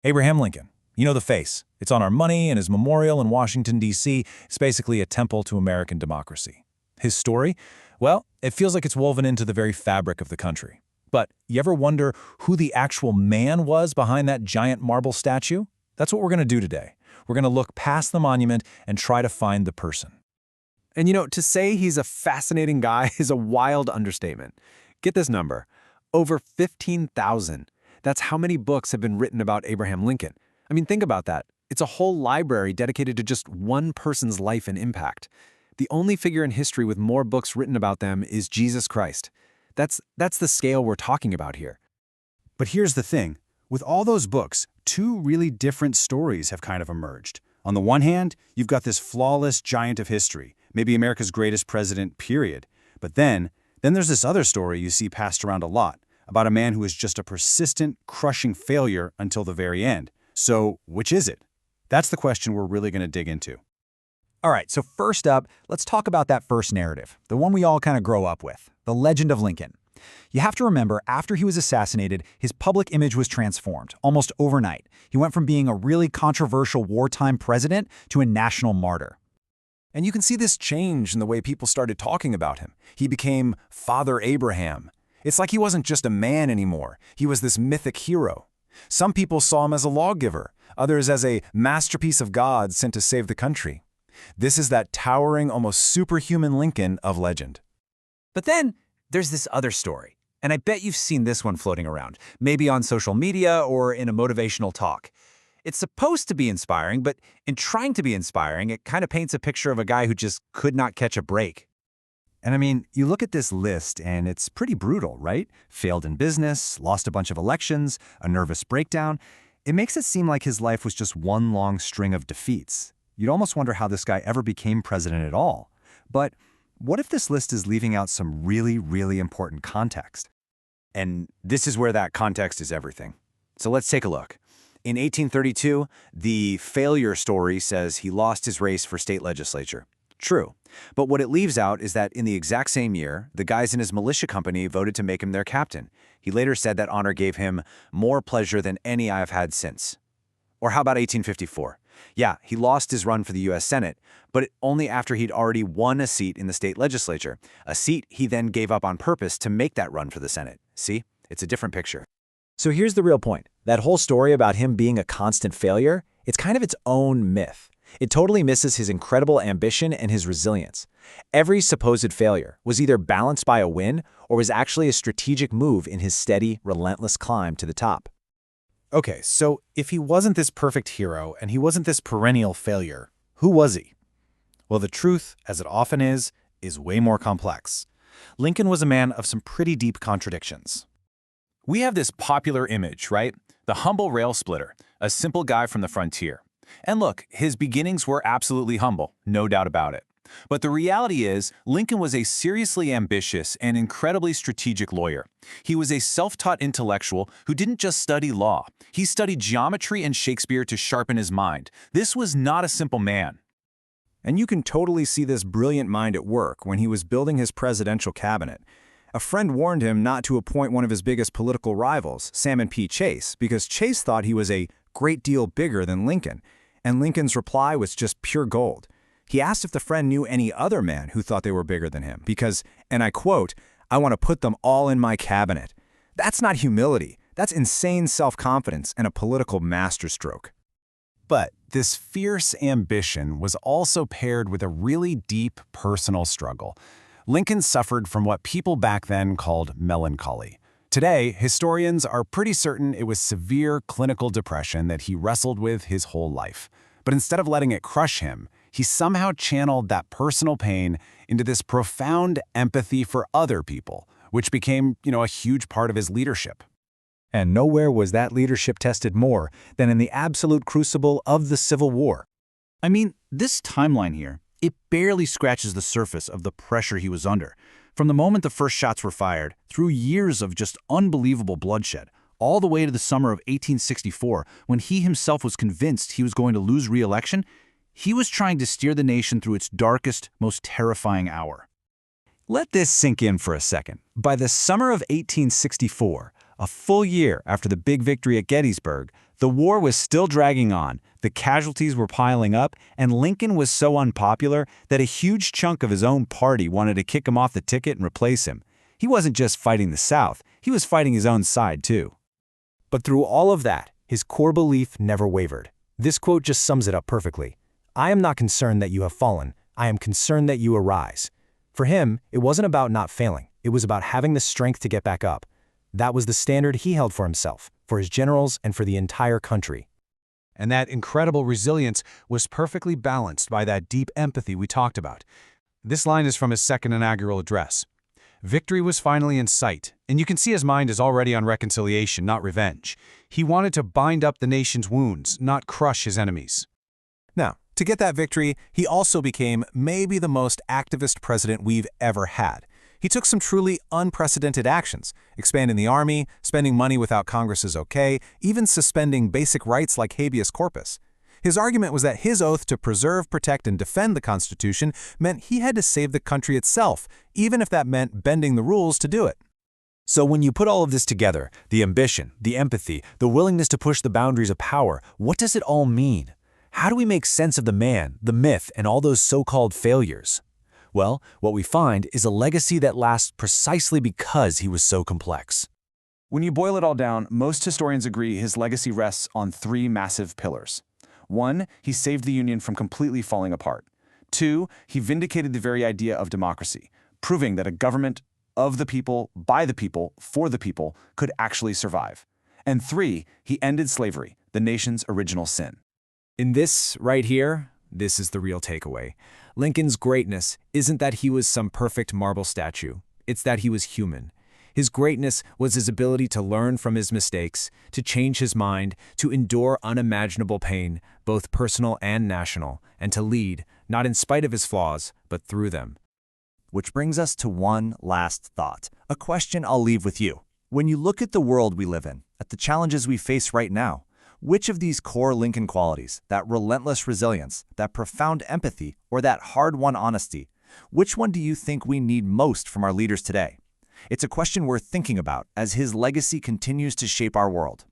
Abraham Lincoln. You know the face. It's on our money and his memorial in Washington, D.C. It's basically a temple to American democracy. His story? Well, it feels like it's woven into the very fabric of the country. But you ever wonder who the actual man was behind that giant marble statue? That's what we're going to do today. We're going to look past the monument and try to find the person. And to say he's a fascinating guy is a wild understatement. Get this number. Over 15,000. That's how many books have been written about Abraham Lincoln. I mean, think about that. It's a whole library dedicated to just one person's life and impact. The only figure in history with more books written about them is Jesus Christ. That's the scale we're talking about here. But here's the thing. With all those books, two really different stories have kind of emerged. On the one hand, you've got this flawless giant of history, maybe America's greatest president, period. But then there's this other story you see passed around a lot, about a man who is just a persistent, crushing failure until the very end. So, which is it? That's the question we're really going to dig into. All right, so first up, let's talk about that first narrative, the one we all kind of grow up with, the legend of Lincoln. You have to remember, after he was assassinated, his public image was transformed, almost overnight. He went from being a really controversial wartime president to a national martyr. And you can see this change in the way people started talking about him. He became Father Abraham. It's like he wasn't just a man anymore. He was this mythic hero. Some people saw him as a lawgiver, others as a masterpiece of God sent to save the country. This is that towering, almost superhuman Lincoln of legend. But then there's this other story, and I bet you've seen this one floating around, maybe on social media or in a motivational talk. It's supposed to be inspiring, but in trying to be inspiring, it kind of paints a picture of a guy who just could not catch a break. And I mean, you look at this list and it's pretty brutal, right? Failed in business, lost a bunch of elections, a nervous breakdown. It makes it seem like his life was just one long string of defeats. You'd almost wonder how this guy ever became president at all. But what if this list is leaving out some really, really important context? And this is where that context is everything. So let's take a look. In 1832, the failure story says he lost his race for state legislature. True. But what it leaves out is that in the exact same year, the guys in his militia company voted to make him their captain. He later said that honor gave him more pleasure than any I have had since. Or how about 1854? Yeah, he lost his run for the U.S. Senate, but only after he'd already won a seat in the state legislature, a seat he then gave up on purpose to make that run for the Senate. See? It's a different picture. So here's the real point. That whole story about him being a constant failure, it's kind of its own myth. It totally misses his incredible ambition and his resilience. Every supposed failure was either balanced by a win or was actually a strategic move in his steady, relentless climb to the top. Okay, so if he wasn't this perfect hero and he wasn't this perennial failure, who was he? Well, the truth, as it often is way more complex. Lincoln was a man of some pretty deep contradictions. We have this popular image, right? The humble rail splitter, a simple guy from the frontier. And look, his beginnings were absolutely humble, no doubt about it. But the reality is, Lincoln was a seriously ambitious and incredibly strategic lawyer. He was a self-taught intellectual who didn't just study law. He studied geometry and Shakespeare to sharpen his mind. This was not a simple man. And you can totally see this brilliant mind at work when he was building his presidential cabinet. A friend warned him not to appoint one of his biggest political rivals, Salmon P. Chase, because Chase thought he was a great deal bigger than Lincoln. And Lincoln's reply was just pure gold. He asked if the friend knew any other man who thought they were bigger than him because, and I quote, "I want to put them all in my cabinet." That's not humility. That's insane self-confidence and a political masterstroke. But this fierce ambition was also paired with a really deep personal struggle. Lincoln suffered from what people back then called melancholy. Today, historians are pretty certain it was severe clinical depression that he wrestled with his whole life. But instead of letting it crush him, he somehow channeled that personal pain into this profound empathy for other people, which became, a huge part of his leadership. And nowhere was that leadership tested more than in the absolute crucible of the Civil War. I mean, this timeline here, it barely scratches the surface of the pressure he was under. From the moment the first shots were fired, through years of just unbelievable bloodshed, all the way to the summer of 1864, when he himself was convinced he was going to lose re-election, he was trying to steer the nation through its darkest, most terrifying hour. Let this sink in for a second. By the summer of 1864, a full year after the big victory at Gettysburg, The war was still dragging on, the casualties were piling up, and Lincoln was so unpopular that a huge chunk of his own party wanted to kick him off the ticket and replace him. He wasn't just fighting the South, he was fighting his own side too. But through all of that, his core belief never wavered. This quote just sums it up perfectly. "I am not concerned that you have fallen. I am concerned that you arise." For him, it wasn't about not failing. It was about having the strength to get back up. That was the standard he held for himself, for his generals, and for the entire country. And that incredible resilience was perfectly balanced by that deep empathy we talked about. This line is from his second inaugural address. Victory was finally in sight, and you can see his mind is already on reconciliation, not revenge. He wanted to bind up the nation's wounds, not crush his enemies. Now, to get that victory, he also became maybe the most activist president we've ever had. He took some truly unprecedented actions, expanding the army, spending money without Congress's okay, even suspending basic rights like habeas corpus. His argument was that his oath to preserve, protect, and defend the Constitution meant he had to save the country itself, even if that meant bending the rules to do it. So when you put all of this together, the ambition, the empathy, the willingness to push the boundaries of power, what does it all mean? How do we make sense of the man, the myth, and all those so-called failures? Well, what we find is a legacy that lasts precisely because he was so complex. When you boil it all down, most historians agree his legacy rests on three massive pillars. 1, he saved the Union from completely falling apart. 2, he vindicated the very idea of democracy, proving that a government of the people, by the people, for the people could actually survive. And 3, he ended slavery, the nation's original sin. In this right here, this is the real takeaway. Lincoln's greatness isn't that he was some perfect marble statue. It's that he was human. His greatness was his ability to learn from his mistakes, to change his mind, to endure unimaginable pain, both personal and national, and to lead, not in spite of his flaws, but through them. Which brings us to one last thought, a question I'll leave with you. When you look at the world we live in, at the challenges we face right now, which of these core Lincoln qualities, that relentless resilience, that profound empathy, or that hard-won honesty, which one do you think we need most from our leaders today? It's a question worth thinking about as his legacy continues to shape our world.